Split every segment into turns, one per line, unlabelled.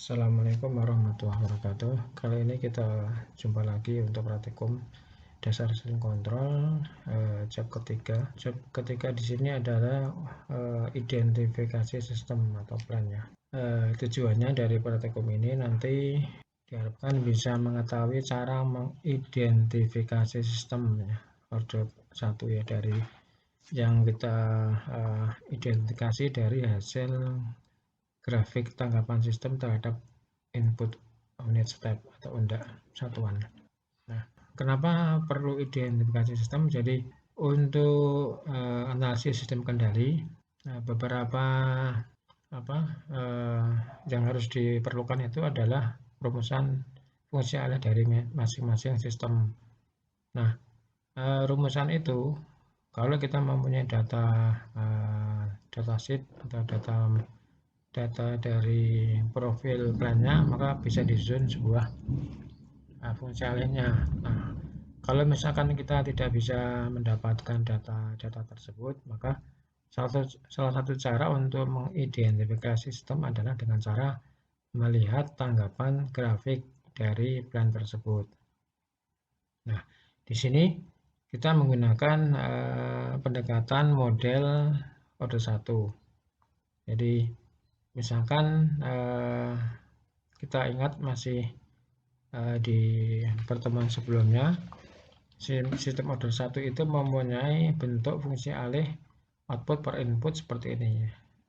Assalamualaikum warahmatullahi wabarakatuh. Kali ini kita jumpa lagi untuk praktikum dasar sistem kontrol job ketiga. Job ketiga di sini adalah identifikasi sistem atau plannya. Tujuannya dari praktikum ini nanti diharapkan bisa mengetahui cara mengidentifikasi sistem ya. Order 1 ya, dari yang kita identifikasi dari hasil grafik tanggapan sistem terhadap input unit step atau undak satuan. Nah, kenapa perlu identifikasi sistem? Jadi untuk analisis sistem kendali, beberapa yang harus diperlukan itu adalah rumusan fungsi alih dari masing-masing sistem. Nah, rumusan itu kalau kita mempunyai datasheet atau data dari profil plannya, maka bisa disusun sebuah fungsi alihnya. Nah, kalau misalkan kita tidak bisa mendapatkan data tersebut, maka salah satu cara untuk mengidentifikasi sistem adalah dengan cara melihat tanggapan grafik dari plan tersebut. Nah, di sini kita menggunakan pendekatan model order 1. Jadi misalkan kita ingat masih di pertemuan sebelumnya, sistem order 1 itu mempunyai bentuk fungsi alih output per input seperti ini,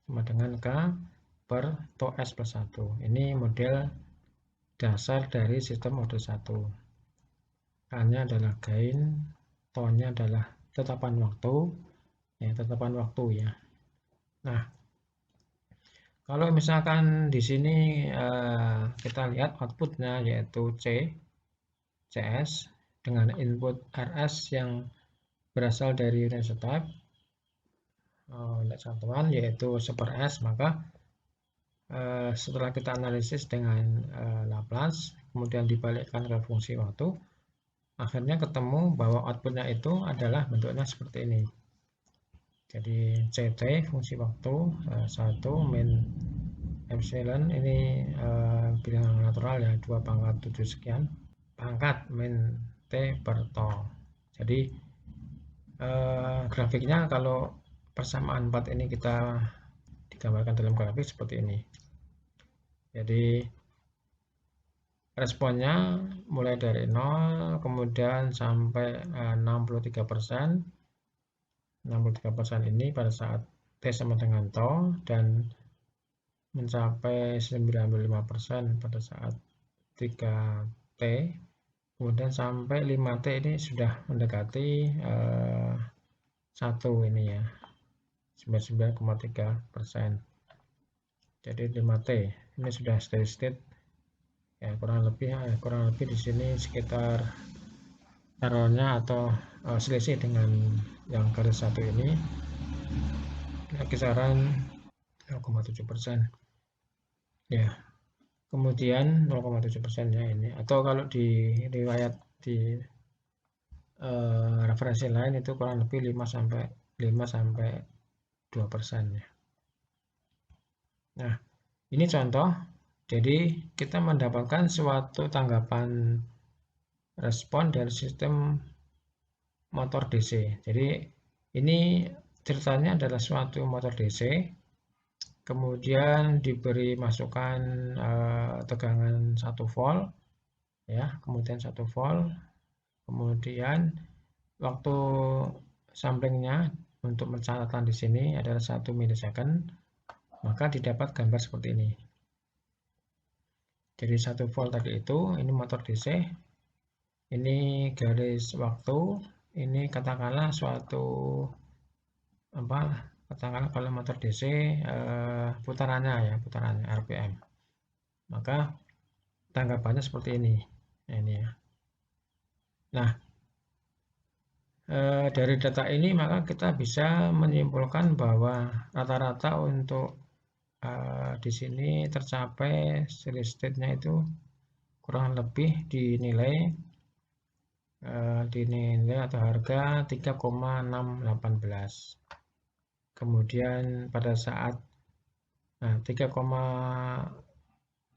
sama dengan K per to S plus 1. Ini model dasar dari sistem order 1. K-nya adalah gain, to-nya adalah tetapan waktu ya. Nah, kalau misalkan di sini kita lihat outputnya yaitu CS dengan input RS yang berasal dari unit step unit satuan yaitu 1/S, maka setelah kita analisis dengan Laplace kemudian dibalikkan ke fungsi waktu, akhirnya ketemu bahwa outputnya itu adalah bentuknya seperti ini. Jadi CT fungsi waktu 1 min epsilon, ini bilangan natural ya, 2/7 sekian pangkat min T per to. Jadi grafiknya kalau persamaan 4 ini kita digambarkan dalam grafik seperti ini. Jadi responnya mulai dari 0 kemudian sampai 63%. 63% ini pada saat T sama dengan to, dan mencapai 95% pada saat 3T, kemudian sampai 5T ini sudah mendekati 1 ini ya, 99,3%. Jadi 5T ini sudah steady state ya, kurang lebih di sini sekitar errornya atau selisih dengan yang garis 1 ini kisaran 0,7% ya. Kemudian 0,7% ya ini, atau kalau di riwayat di referensi lain itu kurang lebih 5-2% ya. Nah, ini contoh. Jadi kita mendapatkan suatu tanggapan respon dari sistem motor DC. Jadi ini ceritanya adalah suatu motor DC, kemudian diberi masukan tegangan 1 volt ya, kemudian 1 volt, kemudian waktu samplingnya untuk pencatatan di sini adalah 1 milisecond, maka didapat gambar seperti ini. Jadi 1 volt tadi itu, ini motor DC, ini garis waktu, ini katakanlah suatu katakanlah kalau motor DC putarannya RPM, maka tanggapannya seperti ini. Nah, ini ya. Nah, dari data ini maka kita bisa menyimpulkan bahwa rata-rata untuk di sini tercapai steady state-nya itu kurang lebih dinilai atau harga 3,618. Kemudian pada saat 3,618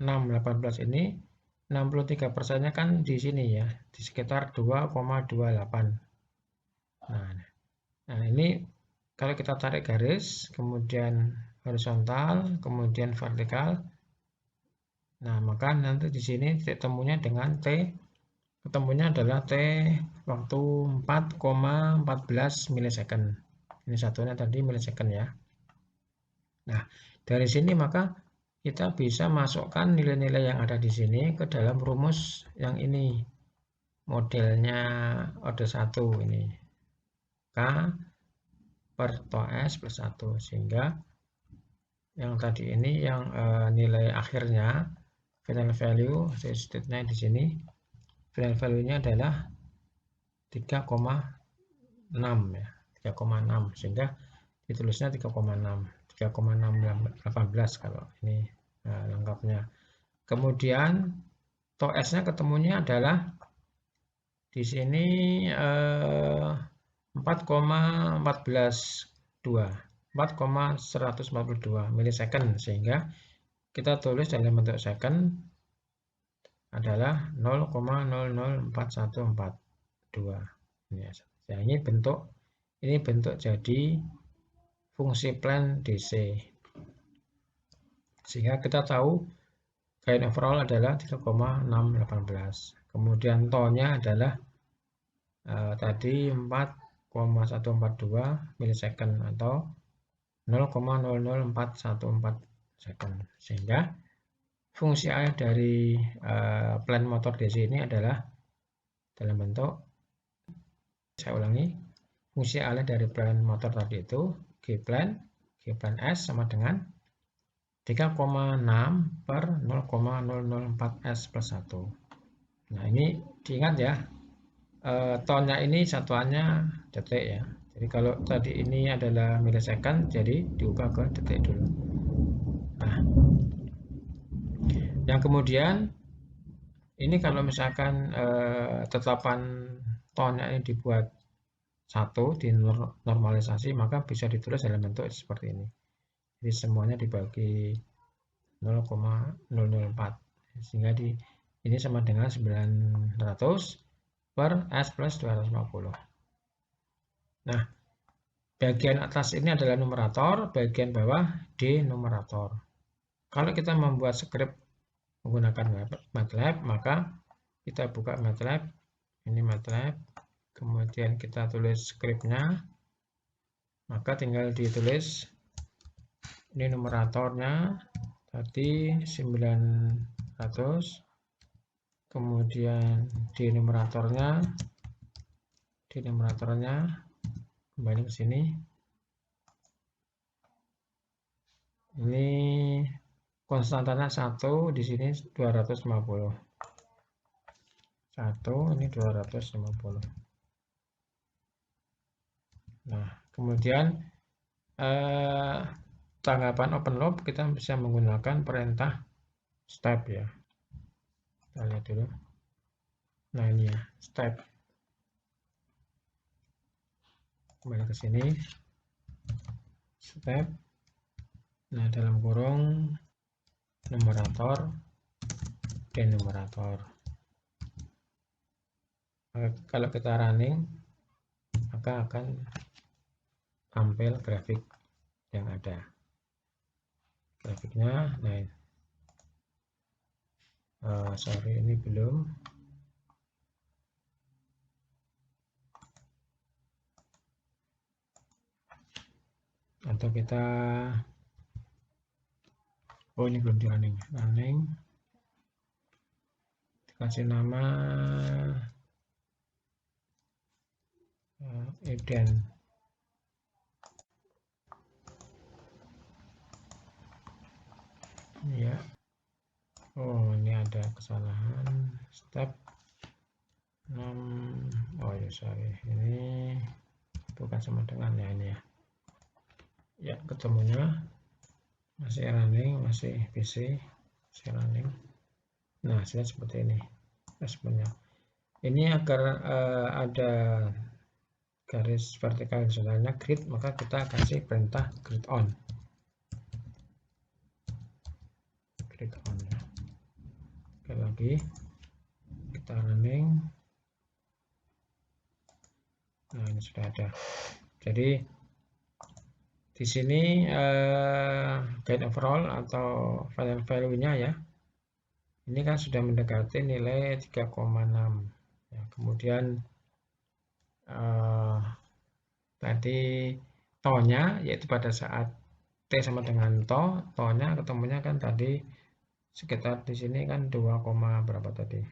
18 ini 63%-nya kan di sini ya, di sekitar 2,28. Nah, ini kalau kita tarik garis, kemudian horizontal, kemudian vertikal. Nah, maka nanti di sini titik temunya dengan T, ketemunya adalah T waktu 4,14 milisecond. Ini satunya tadi milisecond ya. Nah, dari sini maka kita bisa masukkan nilai-nilai yang ada di sini ke dalam rumus yang ini. Modelnya order 1 ini. K per tau S plus 1. Sehingga yang tadi ini yang nilai akhirnya final value state-nya di sini. Final value-nya adalah 3,6 ya. 3,6 sehingga ditulisnya 3,6. 3,618 kalau ini lengkapnya. Kemudian tau S-nya ketemunya adalah di sini 4,142 milisecond, sehingga kita tulis dalam bentuk second adalah 0,004142. Nah, ini bentuk jadi fungsi plan DC. Sehingga kita tahu gain overall adalah 3,618. Kemudian tau-nya adalah tadi 4,142 milisecond atau 0,00414 second. Sehingga fungsi A dari plan motor DC ini adalah dalam bentuk, saya ulangi, fungsi A dari plan motor tadi itu G plan S sama dengan 3,6 per 0,004 S plus 1. Nah, ini diingat ya, tonnya ini satuannya detik ya. Jadi kalau tadi ini adalah milisecond, jadi diubah ke detik dulu. Nah, yang kemudian ini kalau misalkan tetapan tonnya ini dibuat 1 di normalisasi, maka bisa ditulis dalam bentuk seperti ini. Jadi semuanya dibagi 0,004 sehingga ini sama dengan 900 per S plus 250. Nah, bagian atas ini adalah numerator, bagian bawah denumerator. Kalau kita membuat skrip menggunakan MATLAB, maka kita buka MATLAB, ini MATLAB, kemudian kita tulis skripnya, maka tinggal ditulis ini numeratornya tadi 900, kemudian denumeratornya kembali ke sini, ini konstantanya 1, di sini 250. 1, ini 250. Nah, kemudian tanggapan open loop kita bisa menggunakan perintah step ya. Kita lihat dulu. Nah, ini ya, step. Kembali ke sini. Step. Nah, dalam kurung numerator denumerator. Kalau kita running, maka akan tampil grafik yang ada. Grafiknya, nah, sorry ini belum. Atau kita, oh ini belum di running. Kasih nama Eden. Ya. Oh, ini ada kesalahan step 6. Oh ya, sorry, ini bukan sama dengan ya ini ya. Ya, ketemunya masih running, masih PC, masih running. Nah, hasilnya seperti ini responnya. Ini agar ada garis vertikal misalnya grid, maka kita kasih perintah grid on. sekali lagi kita running. Nah, ini sudah ada. Jadi di sini gain overall atau final value-nya ya. Ini kan sudah mendekati nilai 3,6. Ya, kemudian tadi to-nya yaitu pada saat T sama dengan to-nya ketemunya kan tadi sekitar di sini kan 2, berapa tadi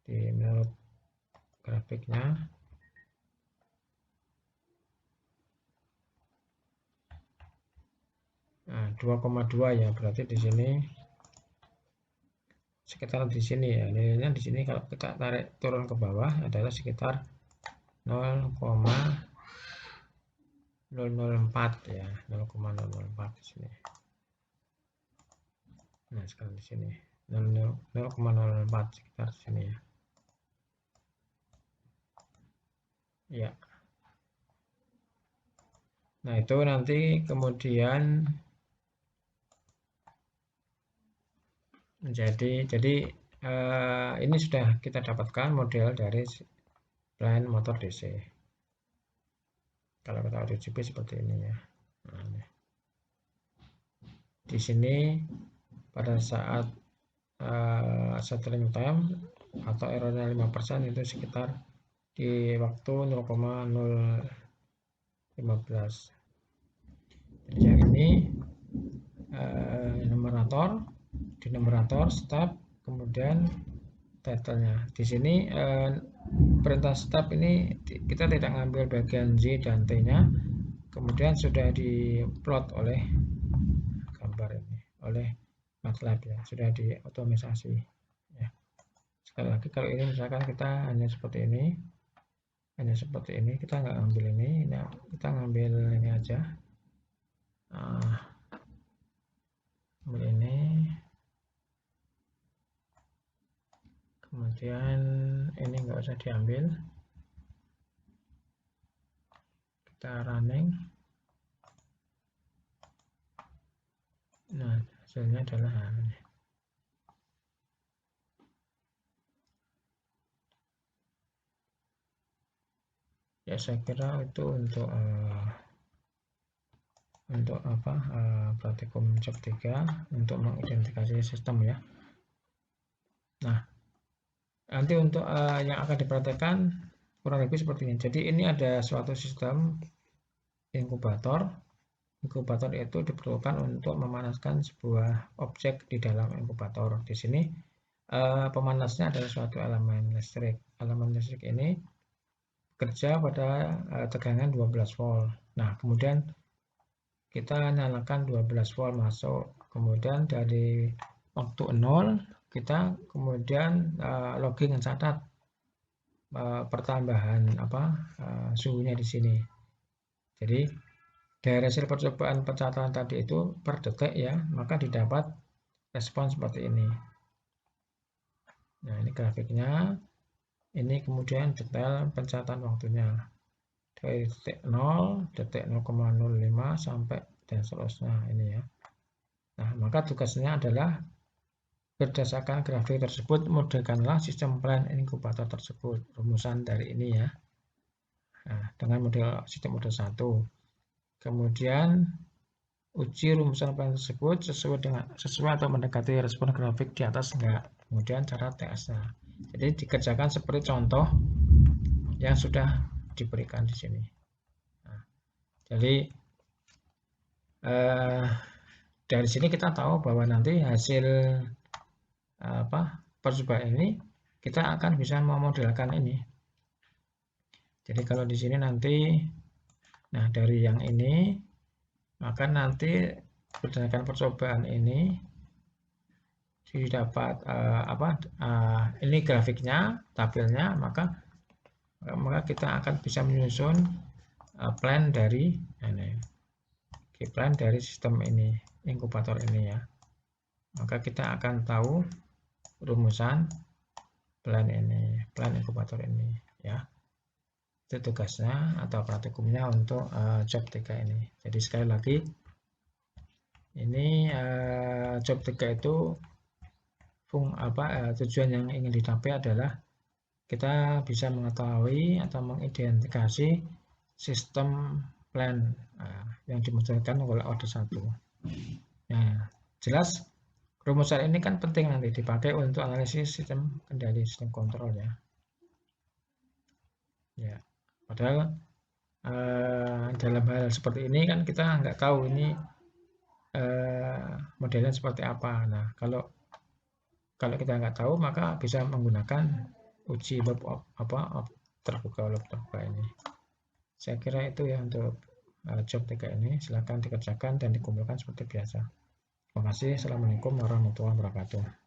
di menurut grafiknya. Nah, 2,2 ya, berarti di sini sekitar di sini ya, nilainya di sini kalau kita tarik turun ke bawah adalah sekitar 0,004 ya, 0,004 di sini. Nah, sekarang di sini 0,004 sekitar di sini ya. Ya. Nah, itu nanti kemudian jadi ini sudah kita dapatkan model dari plan motor DC. Kalau kita RGB seperti ini ya. Nah, ini. Di sini pada saat settling time atau errornya 5% itu sekitar di waktu 0,015. Jadi yang ini di numerator step, kemudian title-nya. Di sini perintah step ini kita tidak ngambil bagian Z dan T-nya, kemudian sudah diplot oleh gambar ini, oleh MATLAB ya, sudah diotomatisasi ya. Sekali lagi kalau ini misalkan kita hanya seperti ini, kita nggak ngambil ini, nah, kita ngambil ini aja, ambil ini, kemudian ini nggak usah diambil, kita running. Nah, hasilnya adalah ini. Ya, saya kira itu untuk apa, praktikum job 3 untuk mengidentifikasi sistem ya. Nah, nanti untuk yang akan dipraktekkan kurang lebih seperti ini. Jadi ini ada suatu sistem inkubator. Inkubator itu diperlukan untuk memanaskan sebuah objek di dalam inkubator. Di sini pemanasnya adalah suatu elemen listrik. Elemen listrik ini bekerja pada tegangan 12 volt. Nah, kemudian kita nyalakan 12 volt masuk. Kemudian dari waktu 0 kita kemudian logging mencatat pertambahan suhunya di sini. Jadi dari hasil percobaan pencatatan tadi itu per detik ya, maka didapat respon seperti ini. Nah, ini grafiknya. Ini kemudian detail pencatatan waktunya. Dari detik 0, detik 0,05 sampai dan seterusnya ini ya. Nah, maka tugasnya adalah berdasarkan grafik tersebut modelkanlah sistem plan inkubator tersebut. Rumusan dari ini ya. Nah, dengan model sistem model 1. Kemudian uji rumusan plan tersebut sesuai atau mendekati respon grafik di atas enggak. Kemudian cara TS-nya. Jadi dikerjakan seperti contoh yang sudah diberikan di sini. Nah, jadi dari sini kita tahu bahwa nanti hasil percobaan ini kita akan bisa memodelkan ini. Jadi kalau di sini nanti, nah dari yang ini, maka nanti berdasarkan percobaan ini didapat ini grafiknya, tabelnya, maka kita akan bisa menyusun plan dari sistem ini, inkubator ini ya. Maka kita akan tahu rumusan plan ini, plan inkubator ini ya. Itu tugasnya atau praktikumnya untuk job 3 ini. Jadi sekali lagi ini job 3 itu tujuan yang ingin dicapai adalah kita bisa mengetahui atau mengidentifikasi sistem plan yang dimunculkan oleh order 1. Nah, jelas rumusan ini kan penting nanti dipakai untuk analisis sistem kendali, sistem kontrol ya. Ya, padahal dalam hal seperti ini kan kita nggak tahu ini modelnya seperti apa. Nah, kalau kita nggak tahu maka bisa menggunakan uji terbuka terbuka ini. Saya kira itu ya untuk job 3 ini. Silakan dikerjakan dan dikumpulkan seperti biasa. Terima kasih. Assalamualaikum warahmatullahi wabarakatuh.